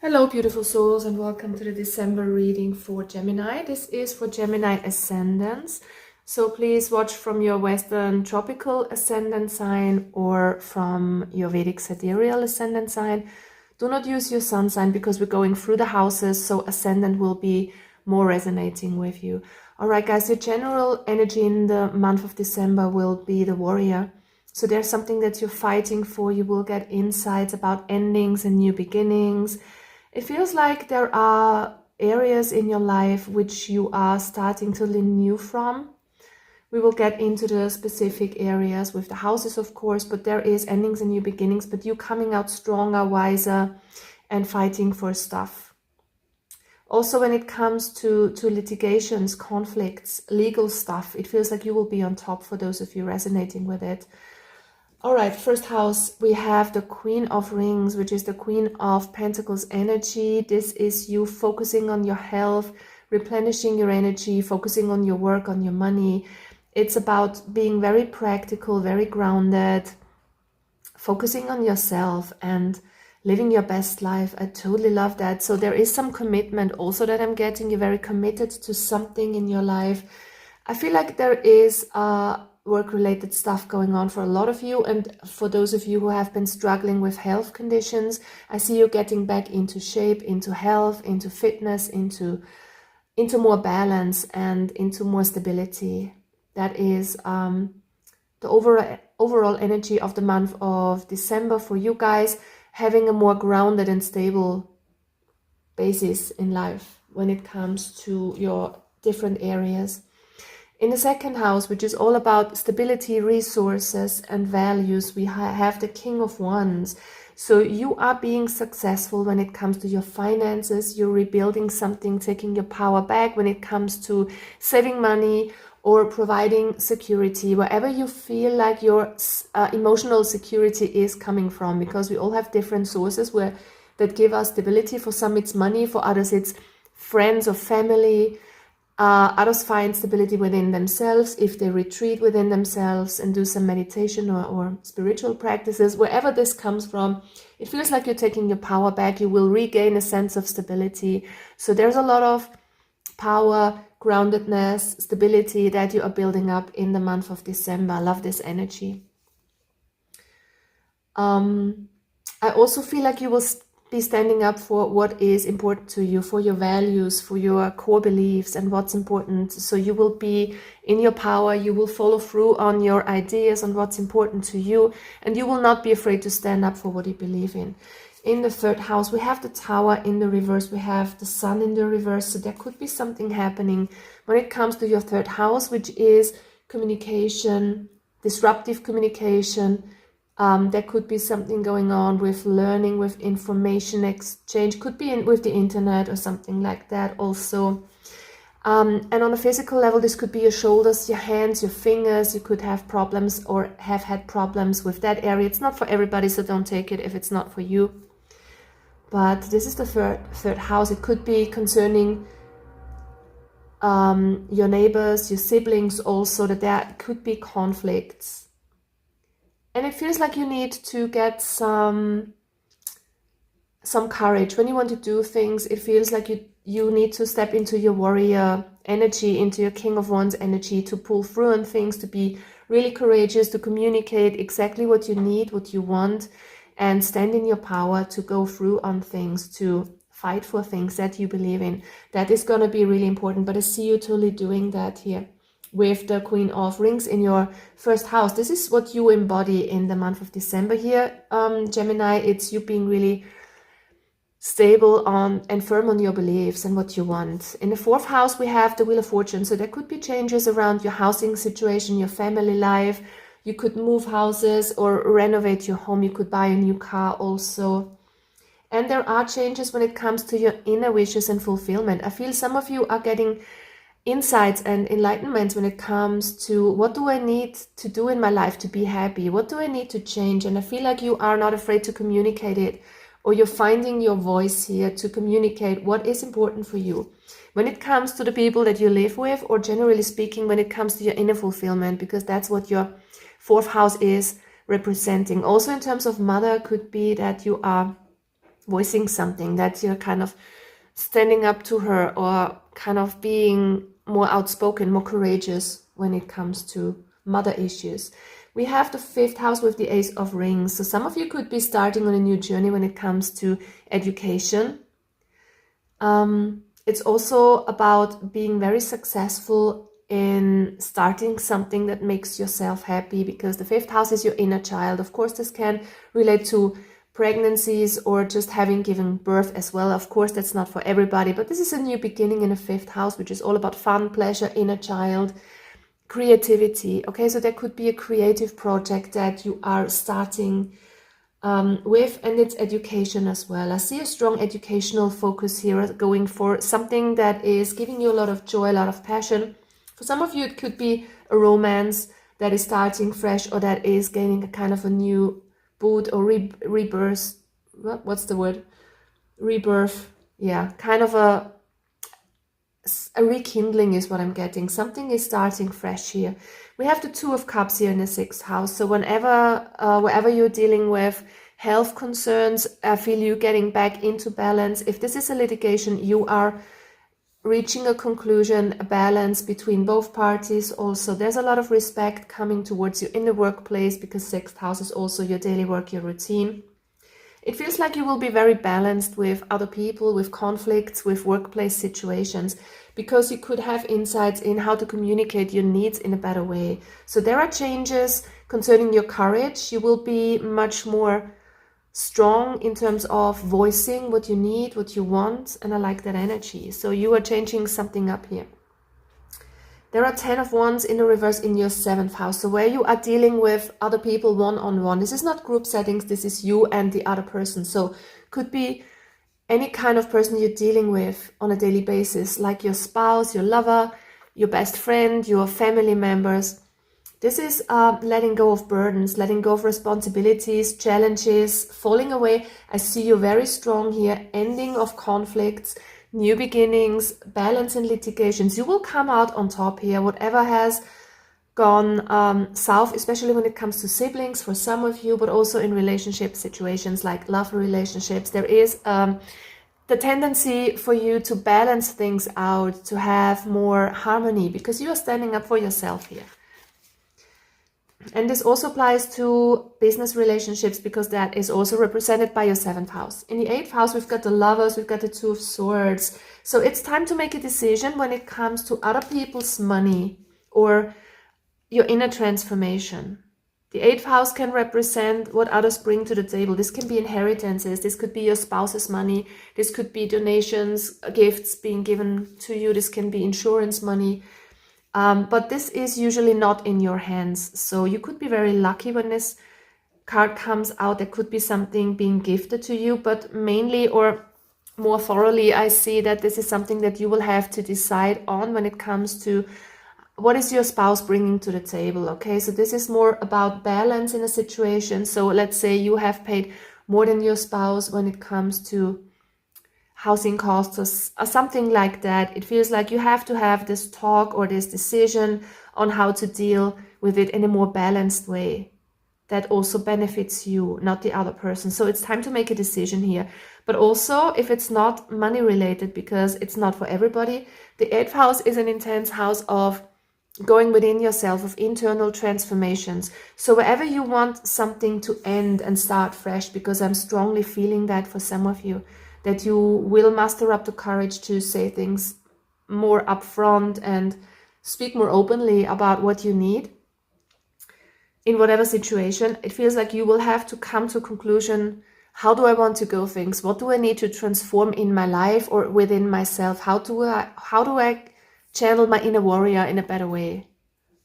Hello, beautiful souls, and welcome to the December reading for Gemini. This is for Gemini ascendants. So please watch from your Western tropical ascendant sign or from your Vedic sidereal ascendant sign. Do not use your sun sign because we're going through the houses, so ascendant will be more resonating with you. All right, guys, your general energy in the month of December will be the warrior. So there's something that you're fighting for. You will get insights about endings and new beginnings. It feels like there are areas in your life which you are starting to learn new from. We will get into the specific areas with the houses, of course, but there is endings and new beginnings, but you coming out stronger, wiser, and fighting for stuff. Also, when it comes to litigations, conflicts, legal stuff, it feels like you will be on top for those of you resonating with it. All right, first house, we have the Queen of Rings, which is the Queen of Pentacles energy. This is you focusing on your health, replenishing your energy, focusing on your work, on your money. It's about being very practical, very grounded, focusing on yourself and living your best life. I totally love that. So there is some commitment also that I'm getting. You're very committed to something in your life. I feel like there is work-related stuff going on for a lot of you, and for those of you who have been struggling with health conditions, I see you getting back into shape, into health, into fitness, into more balance and into more stability. That is the overall energy of the month of December for you guys, having a more grounded and stable basis in life when it comes to your different areas. In the second house, which is all about stability, resources, and values, we have the King of Wands. So you are being successful when it comes to your finances. You're rebuilding something, taking your power back when it comes to saving money or providing security, wherever you feel like your emotional security is coming from, because we all have different sources that give us stability. For some, it's money. For others, it's friends or family. Others find stability within themselves if they retreat within themselves and do some meditation or spiritual practices. Wherever this comes from, it feels like you're taking your power back. You will regain a sense of stability. So there's a lot of power, groundedness, stability that you are building up in the month of December. I love this energy. I also feel like you will be standing up for what is important to you, for your values, for your core beliefs and what's important. So you will be in your power, you will follow through on your ideas, on what's important to you, and you will not be afraid to stand up for what you believe in. In the third house, we have the Tower in the reverse, we have the Sun in the reverse, so there could be something happening when it comes to your third house, which is communication, disruptive communication. There could be something going on with learning, with information exchange, could be with the internet or something like that also. And on a physical level, this could be your shoulders, your hands, your fingers. You could have problems or have had problems with that area. It's not for everybody, so don't take it if it's not for you. But this is the third house. It could be concerning your neighbors, your siblings also, that there could be conflicts. And it feels like you need to get some courage. When you want to do things, it feels like you need to step into your warrior energy, into your King of Wands energy, to pull through on things, to be really courageous, to communicate exactly what you need, what you want, and stand in your power to go through on things, to fight for things that you believe in. That is going to be really important, but I see you totally doing that here with the Queen of Rings in your first house. This is what you embody in the month of December here, Gemini. It's you being really stable and firm on your beliefs and what you want. In the fourth house, we have the Wheel of Fortune. So there could be changes around your housing situation, your family life. You could move houses or renovate your home. You could buy a new car also. And there are changes when it comes to your inner wishes and fulfillment. I feel some of you are getting insights and enlightenment when it comes to what do I need to do in my life to be happy? What do I need to change? And I feel like you are not afraid to communicate it, or you're finding your voice here to communicate what is important for you when it comes to the people that you live with, or generally speaking, when it comes to your inner fulfillment, because that's what your fourth house is representing. Also in terms of mother, could be that you are voicing something, that you're kind of standing up to her, or kind of being more outspoken, more courageous when it comes to mother issues. We have the 5th house with the Ace of Rings. So some of you could be starting on a new journey when it comes to education. It's also about being very successful in starting something that makes yourself happy, because the 5th house is your inner child. Of course, this can relate to pregnancies or just having given birth as well. Of course, that's not for everybody, but this is a new beginning in the 5th house, which is all about fun, pleasure, inner child, creativity. Okay, so there could be a creative project that you are starting with, and it's education as well. I see a strong educational focus here, going for something that is giving you a lot of joy, a lot of passion. For some of you, it could be a romance that is starting fresh, or that is gaining a kind of a new boot or rebirth. What's the word? Rebirth. Yeah, kind of a rekindling is what I'm getting. Something is starting fresh here. We have the 2 of Cups here in the 6th house. So wherever you're dealing with health concerns, I feel you getting back into balance. If this is a litigation, you are reaching a conclusion, a balance between both parties. Also, there's a lot of respect coming towards you in the workplace, because 6th house is also your daily work, your routine. It feels like you will be very balanced with other people, with conflicts, with workplace situations, because you could have insights in how to communicate your needs in a better way. So there are changes concerning your courage. You will be much more strong in terms of voicing what you need, what you want, and I like that energy. So you are changing something up here. There are 10 of Wands in the reverse in your 7th house. So where you are dealing with other people one-on-one. This is not group settings. This is you and the other person. So could be any kind of person you're dealing with on a daily basis, like your spouse, your lover, your best friend, your family members. This is letting go of burdens, letting go of responsibilities, challenges, falling away. I see you very strong here. Ending of conflicts, new beginnings, balance in litigations. You will come out on top here. Whatever has gone south, especially when it comes to siblings for some of you, but also in relationship situations like love relationships. There is the tendency for you to balance things out, to have more harmony, because you are standing up for yourself here. And this also applies to business relationships, because that is also represented by your 7th house. In the 8th house, we've got the Lovers, we've got the 2 of Swords. So it's time to make a decision when it comes to other people's money or your inner transformation. The 8th house can represent what others bring to the table. This can be inheritances. This could be your spouse's money. This could be donations, gifts being given to you. This can be insurance money. But this is usually not in your hands. So you could be very lucky when this card comes out. There could be something being gifted to you, but mainly or more thoroughly, I see that this is something that you will have to decide on when it comes to what is your spouse bringing to the table. Okay, so this is more about balance in a situation. So let's say you have paid more than your spouse when it comes to housing costs or something like that. It feels like you have to have this talk or this decision on how to deal with it in a more balanced way that also benefits you, not the other person. So it's time to make a decision here. But also, if it's not money related, because it's not for everybody, the 8th house is an intense house of going within yourself, of internal transformations. So wherever you want something to end and start fresh, because I'm strongly feeling that for some of you, that you will muster up the courage to say things more upfront and speak more openly about what you need in whatever situation. It feels like you will have to come to a conclusion. How do I want to go things? What do I need to transform in my life or within myself? How do I channel my inner warrior in a better way?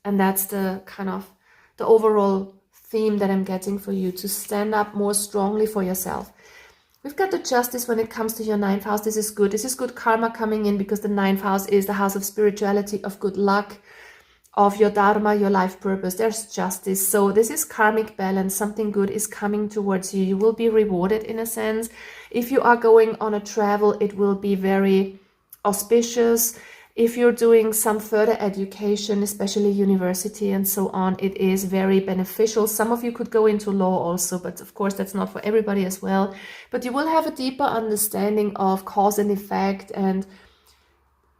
And that's the kind of the overall theme that I'm getting for you, to stand up more strongly for yourself. We've got the Justice when it comes to your 9th house. This is good. This is good karma coming in, because the 9th house is the house of spirituality, of good luck, of your dharma, your life purpose. There's justice. So this is karmic balance. Something good is coming towards you. You will be rewarded in a sense. If you are going on a travel, it will be very auspicious. If you're doing some further education, especially university and so on, it is very beneficial. Some of you could go into law also, but of course that's not for everybody as well. But you will have a deeper understanding of cause and effect, and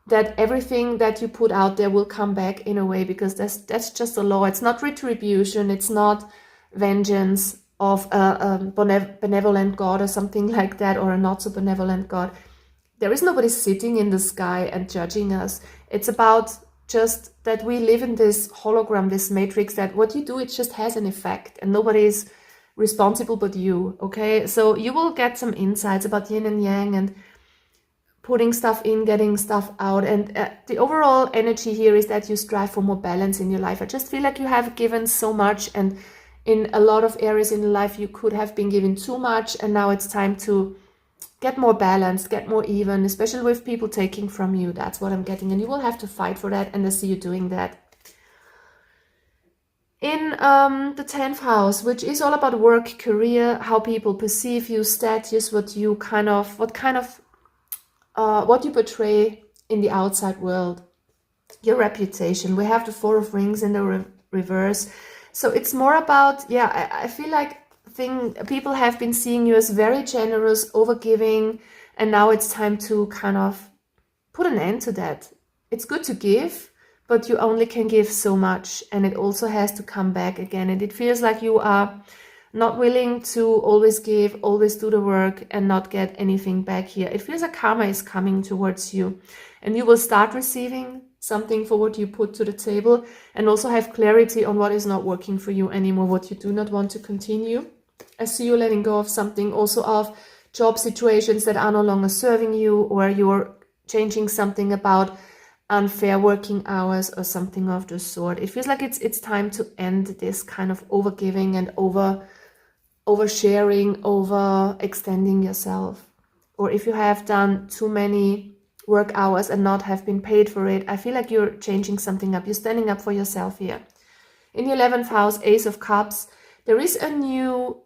that everything that you put out there will come back in a way, because that's just a law. It's not retribution, it's not vengeance of a benevolent God or something like that, or a not so benevolent God. There is nobody sitting in the sky and judging us. It's about just that we live in this hologram, this matrix, that what you do, it just has an effect, and nobody is responsible but you, okay? So you will get some insights about yin and yang, and putting stuff in, getting stuff out. And the overall energy here is that you strive for more balance in your life. I just feel like you have given so much, and in a lot of areas in life you could have been given too much, and now it's time to get more balanced, get more even, especially with people taking from you. That's what I'm getting, and you will have to fight for that, and I see you doing that. In the 10th house, which is all about work, career, how people perceive you, status, what you portray in the outside world, your reputation. We have the 4 of Rings in the reverse. So it's more about, I feel like people have been seeing you as very generous, overgiving, and now it's time to kind of put an end to that. It's good to give, but you only can give so much, and it also has to come back again. And it feels like you are not willing to always give, always do the work, and not get anything back here. It feels like karma is coming towards you, and you will start receiving something for what you put to the table, and also have clarity on what is not working for you anymore, what you do not want to continue. I see you letting go of something, also of job situations that are no longer serving you, or you're changing something about unfair working hours or something of the sort. It feels like it's time to end this kind of overgiving and oversharing, overextending yourself. Or if you have done too many work hours and not have been paid for it, I feel like you're changing something up. You're standing up for yourself here. In the 11th house, Ace of Cups, there is a new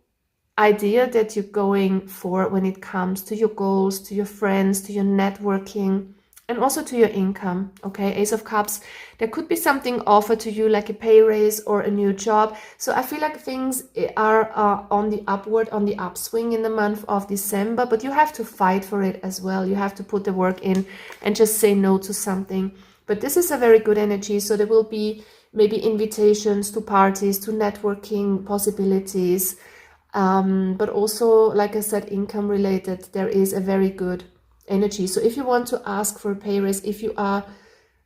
idea that you're going for when it comes to your goals, to your friends, to your networking, and also to your income, okay? Ace of Cups, there could be something offered to you, like a pay raise or a new job. So I feel like things are on the upward, on the upswing in the month of December, but you have to fight for it as well. You have to put the work in and just say no to something. But this is a very good energy, so there will be maybe invitations to parties, to networking possibilities, but also, like I said, income related, there is a very good energy. So if you want to ask for a pay raise, if you are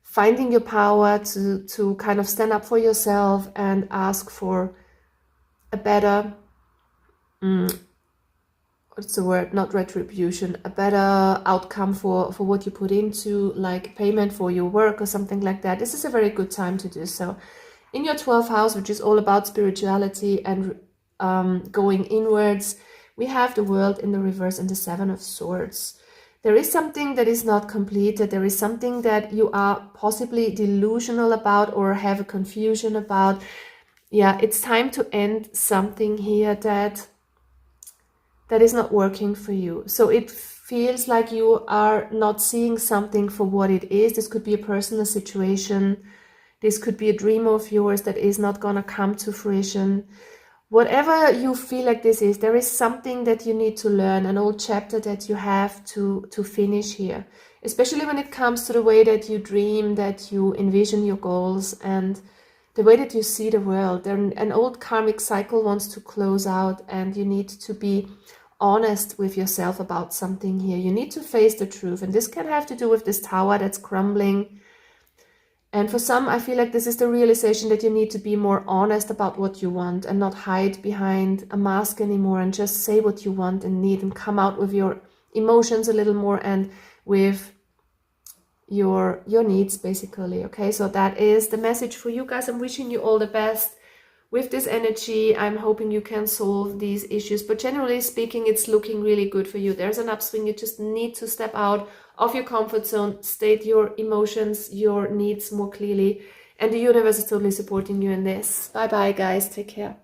finding your power to kind of stand up for yourself and ask for a better, what's the word, not retribution, a better outcome for what you put into, like payment for your work or something like that, this is a very good time to do so. In your 12th house, which is all about spirituality and going inwards, we have the World in the reverse and the 7 of Swords. There is something that is not completed. There is something that you are possibly delusional about or have a confusion about. Yeah, it's time to end something here that is not working for you. So it feels like you are not seeing something for what it is. This could be a personal situation. This could be a dream of yours that is not gonna come to fruition. Whatever you feel like this is, there is something that you need to learn, an old chapter that you have to finish here, especially when it comes to the way that you dream, that you envision your goals, and the way that you see the world. An old karmic cycle wants to close out, and you need to be honest with yourself about something here. You need to face the truth, and this can have to do with this tower that's crumbling. And for some, I feel like this is the realization that you need to be more honest about what you want and not hide behind a mask anymore, and just say what you want and need and come out with your emotions a little more and with your needs, basically. Okay, so that is the message for you guys. I'm wishing you all the best with this energy. I'm hoping you can solve these issues, but generally speaking, it's looking really good for you. There's an upswing. You just need to step out of your comfort zone, state your emotions, your needs more clearly, and the universe is totally supporting you in this. Bye bye guys, take care.